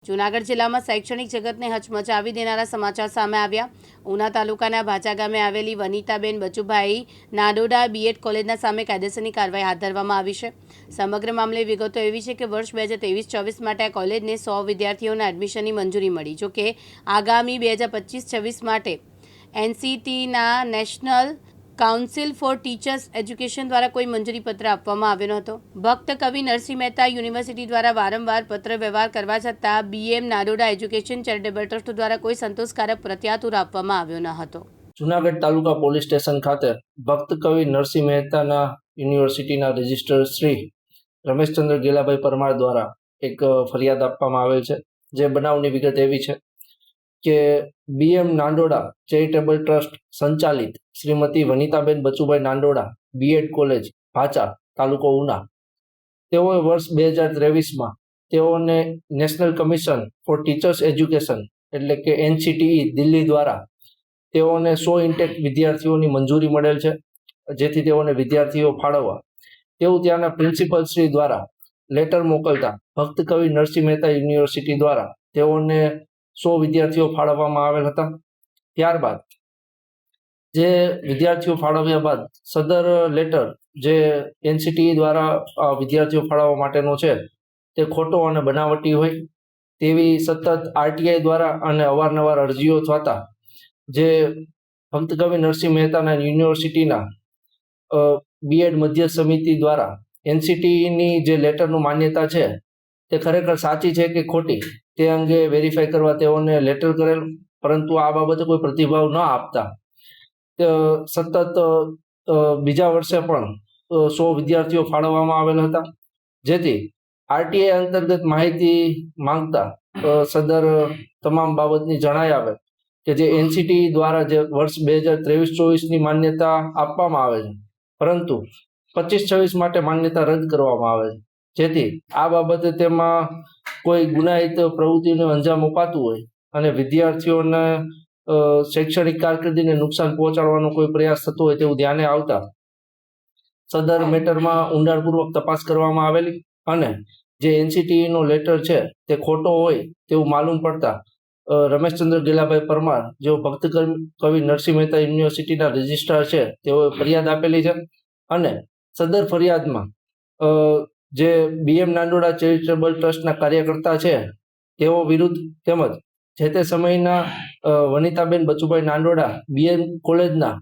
જૂનાગઢ જિલ્લામાં શૈક્ષણિક જગતને હચમચાવી દેનારા સમાચાર સામે આવ્યા। ઉના તાલુકાના ભાચા ગામે આવેલી વનિતાબેન બચુભાઈ નાડોડા બીએડ કોલેજના સામે કાયદેસરની કાર્યવાહી હાથ ધરવામાં આવી છે। સમગ્ર મામલે વિગતો એવી છે કે વર્ષ 2023-24 માટે આ કોલેજને 100 વિદ્યાર્થીઓના એડમિશનની મંજૂરી મળી। જોકે આગામી 2025-26 માટે એનસીટીના national council for teachers education દ્વારા કોઈ મંજૂરી પત્ર આપવામાં આવ્યો નહોતો। ભક્ત કવિ નરસિંહ મહેતા યુનિવર્સિટી દ્વારા વારંવાર પત્ર વ્યવહાર કરવા છતાં બીએમ નાડોડા એજ્યુકેશન ચેરિટેબલ ટ્રસ્ટ દ્વારા કોઈ સંતોષકારક પ્રત્યાતુર આપવામાં આવ્યો ન હતો। જૂનાગઢ તાલુકા પોલીસ સ્ટેશન ખાતે ભક્ત કવિ નરસિંહ મહેતાના યુનિવર્સિટીના રજિસ્ટ્રાર શ્રી રમેશચંદ્ર ગેલાભાઈ પરમાર દ્વારા એક ફરિયાદ આપવામાં આવેલ છે। જે બનાવની વિગત એવી છે કે બીએમ નાંદોડા ચેરિટેબલ ટ્રસ્ટ સંચાલિત શ્રીમતી વનિતાબેન બચુભાઈ નાંદોડા બીએડ કોલેજ ભાચા તાલુકો ઉના તેઓએ વર્ષ 2023માં તેઓને national commission four teachers education એટલે કે એનસીટીઈ દિલ્હી દ્વારા તેઓને 100 ઇન્ટેક વિદ્યાર્થીઓની મંજૂરી મળેલ છે, જેથી તેઓને વિદ્યાર્થીઓ ફાળવવા તેવું ત્યાંના પ્રિન્સિપલ શ્રી દ્વારા લેટર મોકલતા ભક્ત કવિ નરસિંહ મહેતા યુનિવર્સિટી દ્વારા તેઓને 100 વિદ્યાર્થીઓ ફાળવવામાં આવેલ હતા। ત્યારબાદ જે વિદ્યાર્થીઓ ફાળવ્યા બાદ સદર લેટર જે એનસીટીઈ દ્વારા વિદ્યાર્થીઓ ફાળવવા માટેનો છે તે ખોટો અને બનાવટી હોય તેવી સતત આરટીઆઈ દ્વારા અને અવારનવાર અરજીઓ થતા જે ભક્ત કવિ નરસિંહ મહેતાના યુનિવર્સિટીના બીએડ મધ્ય સમિતિ દ્વારા એનસીટીઈની જે લેટરનું માન્યતા છે તે ખરેખર સાચી છે કે ખોટી તે અંગે વેરીફાઈ કરવા તેઓને લેટર કરેલ, પરંતુ આ બાબતે કોઈ પ્રતિભાવ ન આપતા સતત બીજા વર્ષે પણ 100 વિદ્યાર્થીઓ ફાળવવામાં આવેલ હતા। જેથી આરટીઆઈ અંતર્ગત માહિતી માંગતા સદર તમામ બાબતની જણાઈ આવે કે જે એનસીટી દ્વારા જે વર્ષ 2023-24ની માન્યતા આપવામાં આવે છે, પરંતુ 25-26 માટે માન્યતા રદ કરવામાં આવે છે। જેથી આ બાબતે તેમાં કોઈ ગુનાહિત પ્રવૃત્તિને અંજામ અપાતું હોય અને વિદ્યાર્થીઓને શૈક્ષણિક કારકિર્દીને નુકસાન પહોંચાડવાનો કોઈ પ્રયાસ થતો હોય તેવું ધ્યાને આવતા સદર મેટરમાં ઊંડાણપૂર્વક તપાસ કરવામાં આવેલી અને જે એનસીટીનો લેટર છે તે ખોટો હોય તેવું માલુમ પડતા રમેશચંદ્ર ગેલાભાઈ પરમાર જેઓ ભક્ત કવિ નરસિંહ મહેતા યુનિવર્સિટીના રજિસ્ટ્રાર છે તેઓએ ફરિયાદ આપેલી છે અને સદર ફરિયાદમાં જે બીએમ નાંદોડા ચેરિટેબલ ટ્રસ્ટના કાર્યકર્તા છે તેઓ વિરુદ્ધ તેમજ જે તે સમયના વનિતાબેન બચુભાઈ નાંદોડા બીએમ કોલેજના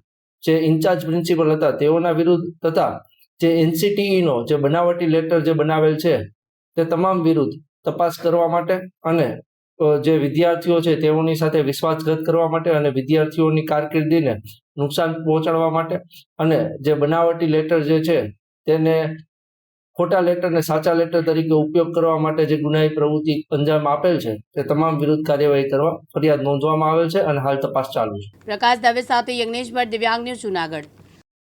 જે ઇન્ચાર્જ પ્રિન્સિપલ હતા તેઓના વિરુદ્ધ તથા જે એનસીટીઈનો જે બનાવટી લેટર જે બનાવેલ છે તે તમામ વિરુદ્ધ તપાસ કરવા માટે અને જે વિદ્યાર્થીઓ છે તેઓની સાથે વિશ્વાસઘાત કરવા માટે અને વિદ્યાર્થીઓની કારકિર્દીને નુકસાન પહોંચાડવા માટે અને જે બનાવટી લેટર જે છે તેને ખોટા લેટરને સાચા લેટર તરીકે ઉપયોગ કરવા માટે જે ગુનાહિત પ્રવૃત્તિ અંજામ આપેલ છે તે તમામ વિરુદ્ધ કાર્યવાહી કરવા ફરિયાદ નોંધવામાં આવેલ છે અને હાલ તપાસ ચાલુ છે। પ્રકાશ દવે સાથે યજ્ઞેશ ભટ્ટ, દિવ્યાંગ ન્યૂઝ, જૂનાગઢ।